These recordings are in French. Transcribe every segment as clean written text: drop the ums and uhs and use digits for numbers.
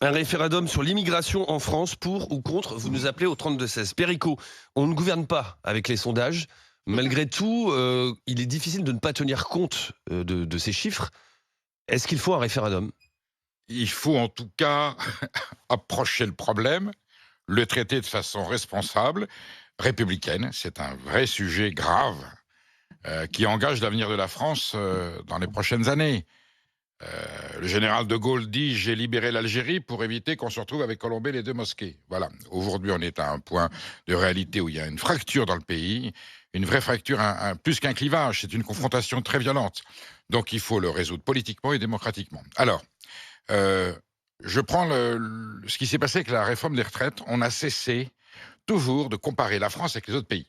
Un référendum sur l'immigration en France, pour ou contre, vous nous appelez au 32-16. Perico, on ne gouverne pas avec les sondages. Malgré tout, il est difficile de ne pas tenir compte de ces chiffres. Est-ce qu'il faut un référendum? Il faut en tout cas approcher le problème, le traiter de façon responsable, républicaine. C'est un vrai sujet grave qui engage l'avenir de la France dans les prochaines années. Le général de Gaulle dit: j'ai libéré l'Algérie pour éviter qu'on se retrouve avec Colombey les deux mosquées. Voilà. Aujourd'hui, on est à un point de réalité où il y a une fracture dans le pays, une vraie fracture, plus qu'un clivage. C'est une confrontation très violente. Donc, il faut le résoudre politiquement et démocratiquement. Alors, euh, je prends ce qui s'est passé avec la réforme des retraites. On a cessé toujours de comparer la France avec les autres pays.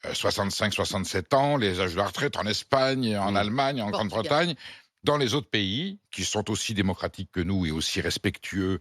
65-67 ans, les âges de la retraite en Espagne, en Allemagne, en Portugal. Grande-Bretagne. Dans les autres pays, qui sont aussi démocratiques que nous et aussi respectueux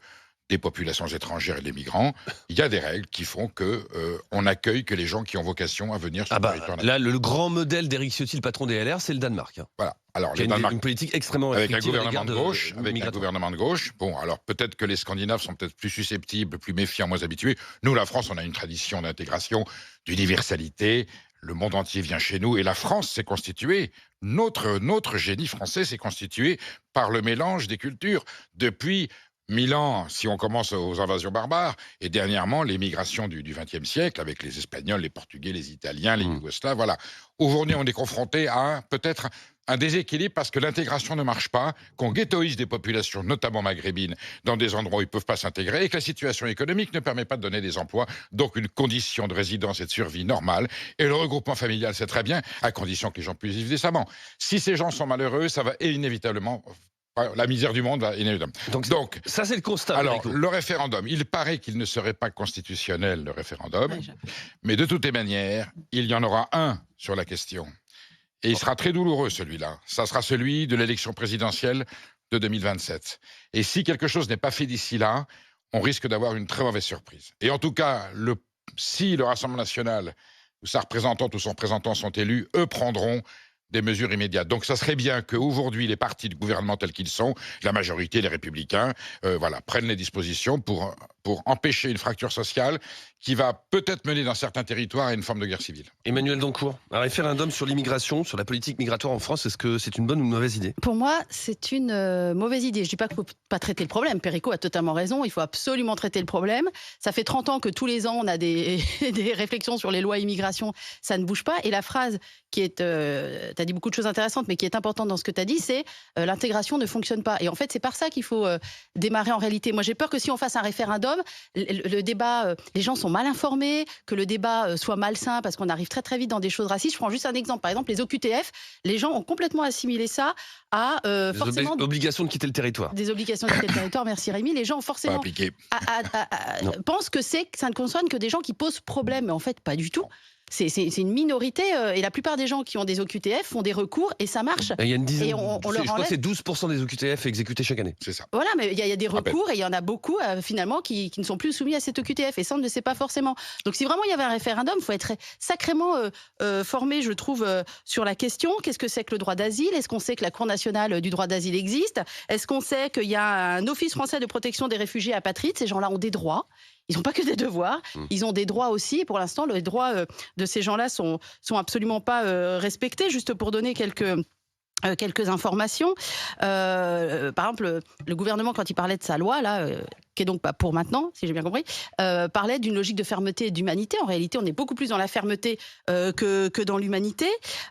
des populations étrangères et des migrants, il y a des règles qui font que on accueille que les gens qui ont vocation à venir sur Ah le bah territoire là, national. le grand modèle d'Éric Ciotti, le patron des LR, c'est le Danemark, hein, Voilà. Alors, qui a le Danemark, une politique extrêmement avec un restrictive à gouvernement l'égard de gauche, avec un migratoire. gouvernement de gauche. Bon, alors peut-être que les Scandinaves sont peut-être plus susceptibles, plus méfiants, moins habitués. Nous, la France, on a une tradition d'intégration, d'universalité. Le monde entier vient chez nous et la France s'est constituée. Notre génie français s'est constitué par le mélange des cultures depuis 1000 ans, si on commence aux invasions barbares, et dernièrement les migrations du XXe siècle avec les Espagnols, les Portugais, les Italiens, les Mm. Yougoslaves. Voilà. Aujourd'hui, on est confronté à peut-être un déséquilibre parce que l'intégration ne marche pas, qu'on ghettoise des populations, notamment maghrébines, dans des endroits où ils ne peuvent pas s'intégrer et que la situation économique ne permet pas de donner des emplois, donc une condition de résidence et de survie normale. Et le regroupement familial, c'est très bien, à condition que les gens puissent vivre décemment. Si ces gens sont malheureux, ça va inévitablement... La misère du monde va inévitablement. Donc, Donc, ça, c'est le constat, alors, Perico. le référendum, il paraît qu'il ne serait pas constitutionnel, le référendum, Ouais, mais de toutes les manières, il y en aura un sur la question. Et il sera très douloureux, celui-là. Ça sera celui de l'élection présidentielle de 2027. Et si quelque chose n'est pas fait d'ici là, on risque d'avoir une très mauvaise surprise. Et en tout cas, si le Rassemblement national, ou sa représentante ou son représentant sont élus, eux prendront des mesures immédiates. Donc ça serait bien qu'aujourd'hui, les partis de gouvernement tels qu'ils sont, la majorité, les républicains, voilà, prennent les dispositions pour empêcher une fracture sociale qui va peut-être mener dans certains territoires à une forme de guerre civile. Emmanuel Dancourt, un référendum sur l'immigration, sur la politique migratoire en France, est-ce que c'est une bonne ou une mauvaise idée? Pour moi, c'est une mauvaise idée. Je ne dis pas qu'il ne faut pas traiter le problème. Perico a totalement raison. Il faut absolument traiter le problème. Ça fait 30 ans que tous les ans, on a des, des réflexions sur les lois immigration. Ça ne bouge pas. Et la phrase qui est... tu as dit beaucoup de choses intéressantes, mais qui est importante dans ce que tu as dit, c'est l'intégration ne fonctionne pas. Et en fait, c'est par ça qu'il faut démarrer en réalité. Moi, j'ai peur que si on fasse un référendum, le débat, les gens sont mal informés, que le débat soit malsain parce qu'on arrive très très vite dans des choses racistes. Je prends juste un exemple. Par exemple, les OQTF, les gens ont complètement assimilé ça à forcément Obligation de quitter le territoire. des obligations de quitter le territoire. Merci Rémi. Les gens ont Pas forcément appliqué. Non. pensent que ça ne concerne que des gens qui posent problème, mais en fait pas du tout. C'est une minorité et la plupart des gens qui ont des OQTF font des recours et ça marche. Il y a une dizaine, Et on je leur crois que enlève. c'est 12% des OQTF exécutés chaque année. C'est ça. Voilà, mais il y a des Rappel. recours et il y en a beaucoup finalement qui ne sont plus soumis à cette OQTF et ça on ne le sait pas forcément. Donc si vraiment il y avait un référendum, il faut être sacrément formé, je trouve, sur la question. Qu'est-ce que c'est que le droit d'asile? Est-ce qu'on sait que la Cour nationale du droit d'asile existe? Est-ce qu'on sait qu'il y a un office français de protection des réfugiés apatrides? Ces gens-là ont des droits. Ils n'ont pas que des devoirs, ils ont des droits aussi. Et pour l'instant, les droits de ces gens-là sont absolument pas respectés. Juste pour donner quelques informations. Par exemple, le gouvernement, quand il parlait de sa loi, là, qui est donc pas pour maintenant, si j'ai bien compris, parlait d'une logique de fermeté et d'humanité. En réalité, on est beaucoup plus dans la fermeté que dans l'humanité.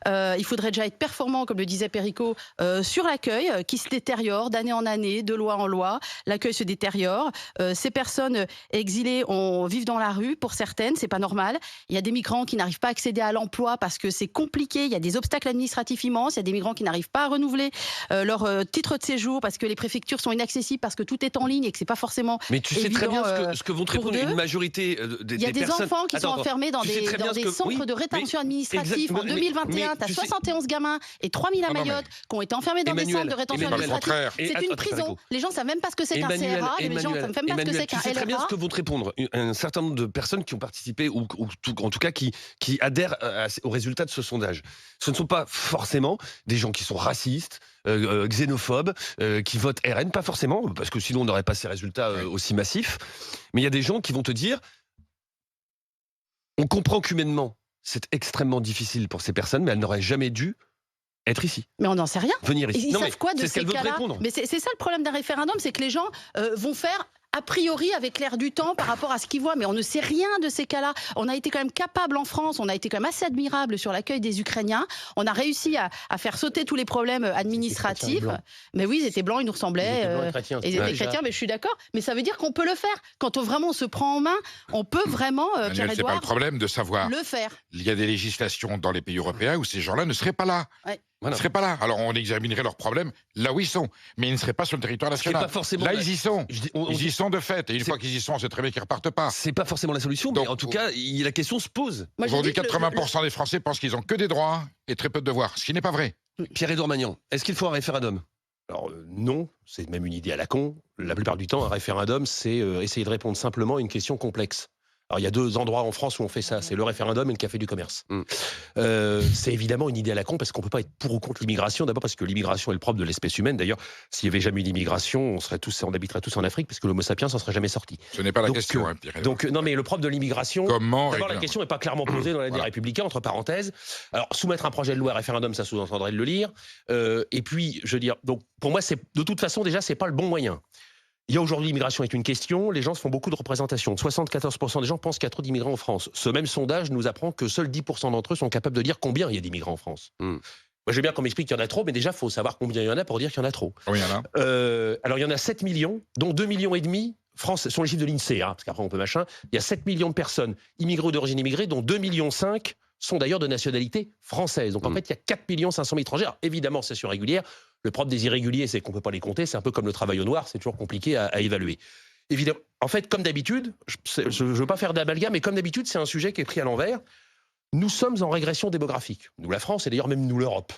Il faudrait déjà être performant, comme le disait Perico, sur l'accueil, qui se détériore d'année en année, de loi en loi. L'accueil se détériore. Ces personnes exilées vivent dans la rue, pour certaines, c'est pas normal. Il y a des migrants qui n'arrivent pas à accéder à l'emploi parce que c'est compliqué. Il y a des obstacles administratifs immenses. Il y a des migrants qui n'arrivent pas à renouveler leur titre de séjour parce que les préfectures sont inaccessibles, parce que tout est en ligne et que c'est pas forcément Mais tu sais très évident, bien ce que vont te pour répondre eux. une majorité des Il y a des personnes. enfants qui sont Attends, enfermés dans tu sais très bien des ce que- centres oui, de rétention mais administrative. En exactement, 2021, tu as tu sais- 71 gamins et 3000 à Non, non, mais- Mayotte qui ont été enfermés dans des Emmanuel, centres de rétention Emmanuel, administrative. contraire. Et C'est attends, une attends, prison. Perico. Les gens ne savent même pas ce que c'est qu'un CRA. Les gens ne savent même pas ce que Emmanuel, c'est tu qu'un sais très bien LRA. ce que vont te répondre un certain nombre de personnes qui ont participé ou en tout cas qui adhèrent au résultat de ce sondage. Ce ne sont pas forcément des gens qui sont racistes, xénophobes, qui votent RN, pas forcément, parce que sinon on n'aurait pas ces résultats aussi massifs. Mais il y a des gens qui vont te dire, on comprend qu'humainement, c'est extrêmement difficile pour ces personnes, mais elles n'auraient jamais dû être ici. Mais on n'en sait rien. Venir ici. Ils Non, mais savent quoi de c'est ce ces qu'elle veut te cas-là? répondre. Mais c'est ça le problème d'un référendum, c'est que les gens vont faire a priori avec l'air du temps par rapport à ce qu'ils voient, mais on ne sait rien de ces cas-là. On a été quand même capable en France, on a été quand même assez admirable sur l'accueil des Ukrainiens. On a réussi à faire sauter tous les problèmes administratifs. Mais oui, ils étaient blancs, ils nous ressemblaient. Ils étaient chrétiens, mais je suis d'accord. Mais ça veut dire qu'on peut le faire. Quand on vraiment se prend en main, on peut vraiment, Manuel, c'est pas le problème de savoir. le faire. Il y a des législations dans les pays européens où ces gens-là ne seraient pas là. Ouais. Ils ne seraient pas là. Alors on examinerait leurs problèmes là où ils sont. Mais ils ne seraient pas sur le territoire national. Pas forcément là, ils y sont. Ils y sont de fait. Et une C'est- fois qu'ils y sont, on sait très bien qu'ils repartent pas. C'est pas forcément la solution, Donc, mais en tout cas, la question se pose. Moi, je Aujourd'hui, dis que 80% des Français pensent qu'ils ont que des droits et très peu de devoirs. Ce qui n'est pas vrai. Pierre-Édouard Magnan, est-ce qu'il faut un référendum? Alors non, c'est même une idée à la con. La plupart du temps, un référendum, c'est essayer de répondre simplement à une question complexe. Alors il y a 2 endroits en France où on fait ça, c'est le référendum et le café du commerce. C'est évidemment une idée à la con parce qu'on peut pas être pour ou contre l'immigration. D'abord parce que l'immigration est le propre de l'espèce humaine. D'ailleurs, s'il y avait jamais eu d'immigration, on habiterait tous en Afrique parce que l'Homo sapiens n'en serait jamais sorti. Ce n'est pas la Donc, question, hein, Pierre. Donc non, mais le propre de l'immigration. Comment D'abord, la régler- question n'est pas clairement posée dans la des Voilà. Républicains, entre parenthèses. Alors, soumettre un projet de loi à référendum, ça sous-entendrait de le lire. Et puis, je veux dire, donc, pour moi, de toute façon, déjà, c'est pas le bon moyen. Il y a aujourd'hui l'immigration est une question, les gens se font beaucoup de représentations. 74% des gens pensent qu'il y a trop d'immigrants en France. Ce même sondage nous apprend que seuls 10% d'entre eux sont capables de dire combien il y a d'immigrants en France. Moi, je veux bien qu'on m'explique qu'il y en a trop, mais déjà, il faut savoir combien il y en a pour dire qu'il y en a trop. Oui, il y en a. Alors, il y en a 7 millions, dont 2,5 millions, France, sont les chiffres de l'INSEE, parce qu'après, on peut machin. Il y a 7 millions de personnes immigrées ou d'origine immigrée, dont 2,5 millions sont d'ailleurs de nationalité française. Donc, en fait, il y a 4,5 millions d'étrangers. Alors, évidemment, c'est sur régulière. Le propre des irréguliers, c'est qu'on ne peut pas les compter. C'est un peu comme le travail au noir, c'est toujours compliqué à évaluer. Évidemment, en fait, comme d'habitude, je ne veux pas faire d'amalgame, mais comme d'habitude, c'est un sujet qui est pris à l'envers. Nous sommes en régression démographique. Nous, la France, et d'ailleurs même nous, l'Europe.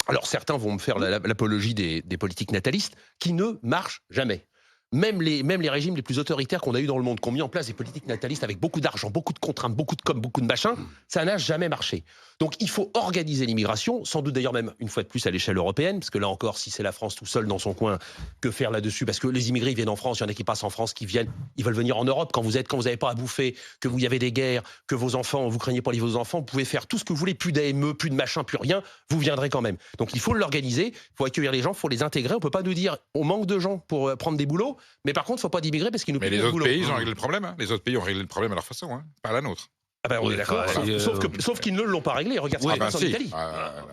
Alors, certains vont me faire l'apologie des politiques natalistes qui ne marchent jamais. Même les régimes les plus autoritaires qu'on a eu dans le monde, qui ont mis en place des politiques natalistes avec beaucoup d'argent, beaucoup de contraintes, beaucoup de com, beaucoup de machin, ça n'a jamais marché. Donc il faut organiser l'immigration, sans doute d'ailleurs même une fois de plus à l'échelle européenne, parce que là encore, si c'est la France tout seul dans son coin, que faire là-dessus? Parce que les immigrés ils viennent en France, il y en a qui passent en France, qui viennent, ils veulent venir en Europe. Quand vous n'avez pas à bouffer, que vous y avez des guerres, que vos enfants, vous craignez pour vos enfants, vous pouvez faire tout ce que vous voulez, plus d'AME, plus de machin, plus rien, vous viendrez quand même. Donc il faut l'organiser, il faut accueillir les gens, il faut les intégrer. On peut pas nous dire on manque de gens pour prendre des boulots, mais par contre, il faut pas d'immigrés parce qu'ils nous Mais piquent les le autres boulot. pays, ils ont réglé le problème. Hein. Les autres pays ont réglé le problème à leur façon, hein, pas à la nôtre. Ah ben, on est d'accord. Sauf qu'ils ne l'ont pas réglé. Regarde ce qui se passe en si. Italie.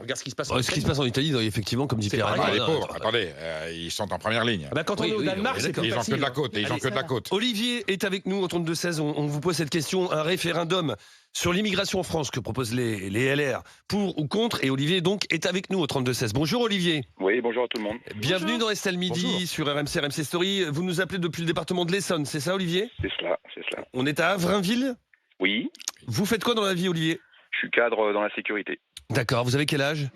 Regarde ce qui se passe en Ce Italie. qui se passe en Italie, effectivement, comme dit C'est Pierre. pareil. Ah, les Édouard, pauvres, attendez, ils sont en première ligne. Ah ben, quand on Oui, est au oui, Danemark, on est c'est d'accord. plus Ils ont que facile. de la côte. Ils ont que de la côte. Olivier est avec nous au 32-16. On vous pose cette question. Un référendum sur l'immigration en France que proposent les LR, pour ou contre. Et Olivier, donc, est avec nous au 32-16. Bonjour Olivier. Oui, bonjour à tout le monde. Bienvenue dans Estelle Midi Bonjour. sur RMC Story. Vous nous appelez depuis le département de l'Essonne, c'est ça Olivier? C'est cela, c'est cela. On est à Avrainville. Oui, Vous faites quoi dans la vie Olivier? je suis cadre dans la sécurité. D'accord, vous avez quel âge?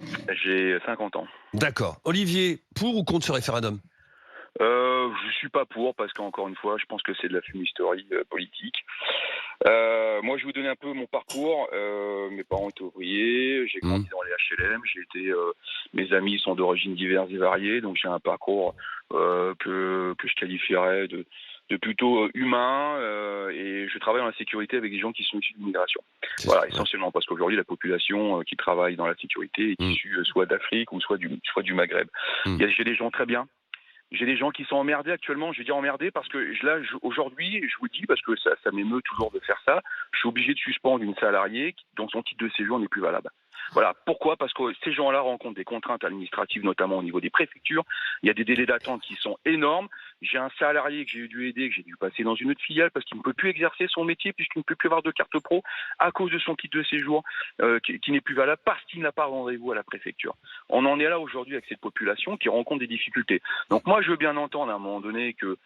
J'ai 50 ans. D'accord. Olivier, pour ou contre ce référendum? Je suis pas pour parce qu'encore une fois, je pense que c'est de la fumisterie politique. Moi, je vais vous donner un peu mon parcours. Mes parents étaient ouvriers, j'ai grandi dans les HLM. Mes amis sont d'origines diverses et variées, donc j'ai un parcours que je qualifierais de plutôt humain. Et je travaille dans la sécurité avec des gens qui sont issus de l'immigration. Voilà, essentiellement parce qu'aujourd'hui, la population qui travaille dans la sécurité est issue soit d'Afrique ou soit du Maghreb. J'ai des gens très bien. J'ai des gens qui sont emmerdés actuellement. Je vais dire emmerdés parce que là, aujourd'hui, je vous dis, parce que ça m'émeut toujours de faire ça, je suis obligé de suspendre une salariée dont son titre de séjour n'est plus valable. Voilà. Pourquoi? Parce que ces gens-là rencontrent des contraintes administratives, notamment au niveau des préfectures. Il y a des délais d'attente qui sont énormes. J'ai un salarié que j'ai dû aider, que j'ai dû passer dans une autre filiale parce qu'il ne peut plus exercer son métier puisqu'il ne peut plus avoir de carte pro à cause de son titre de séjour qui n'est plus valable parce qu'il n'a pas rendez-vous à la préfecture. On en est là aujourd'hui avec cette population qui rencontre des difficultés. Donc moi, je veux bien entendre à un moment donné que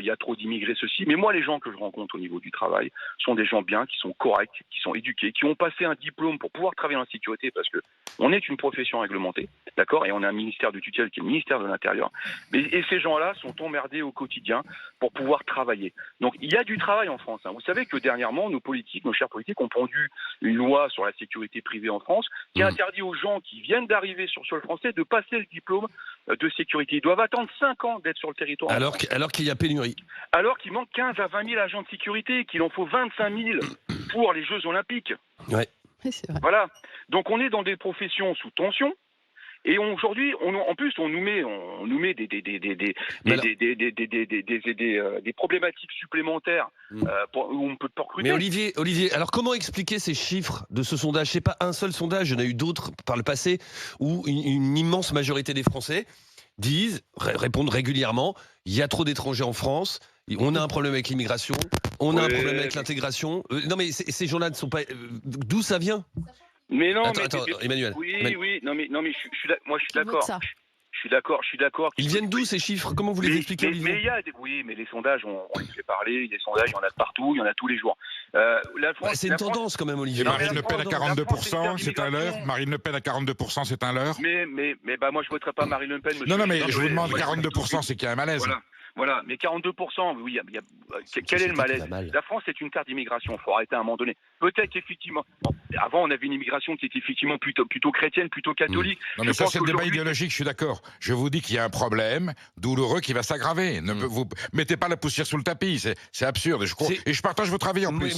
il y a trop d'immigrés, ceci. Mais moi, les gens que je rencontre au niveau du travail sont des gens bien, qui sont corrects, qui sont éduqués, qui ont passé un diplôme pour pouvoir travailler en sécurité parce que on est une profession réglementée, d'accord, et on a un ministère de tutelle qui est le ministère de l'Intérieur. Et ces gens-là sont emmerdés emmerder au quotidien pour pouvoir travailler. Donc il y a du travail en France. Vous savez que dernièrement, nos chers politiques ont pondu une loi sur la sécurité privée en France qui interdit aux gens qui viennent d'arriver sur le sol français de passer le diplôme de sécurité. Ils doivent attendre 5 ans d'être sur le territoire. Alors qu'il y a pénurie. Alors qu'il manque 15 à 20 000 agents de sécurité, qu'il en faut 25 000 pour les Jeux Olympiques. Ouais. Oui, c'est vrai. Voilà. Donc on est dans des professions sous tension. Et aujourd'hui, en plus, on nous met des problématiques supplémentaires où on peut pas recruter. Mais Olivier, alors comment expliquer ces chiffres de ce sondage? C'est pas un seul sondage, il y en a eu d'autres par le passé où une immense majorité des Français répondent régulièrement: il y a trop d'étrangers en France, on a un problème avec l'immigration, on a un problème avec l'intégration. Non mais ces gens-là ne sont pas. D'où ça vient? Mais non, attends, Emmanuel. Oui, non mais moi je suis d'accord. Je suis d'accord. Ils viennent d'où ces chiffres? Comment vous les expliquez, Olivier? Mais il y a mais les sondages, on les fait parler. Les sondages, il y en a de partout, il y en a tous les jours. La France, c'est une tendance quand même, Olivier. Et Marine Le Pen à 42%, c'est un leurre. Marine Le Pen à 42%, c'est un leurre. Mais moi je voterai pas Marine Le Pen. Non, mais je vous demande 42%, c'est qu'il y a un malaise. Voilà, mais 42%, oui, quel est le malaise? La France est une terre d'immigration, il faut arrêter à un moment donné. Peut-être qu'effectivement, avant on avait une immigration qui était effectivement plutôt chrétienne, plutôt catholique. Non mais ça c'est le débat idéologique, je suis d'accord. Je vous dis qu'il y a un problème douloureux qui va s'aggraver. Ne vous mettez pas la poussière sous le tapis, c'est absurde. Et je partage votre avis en plus.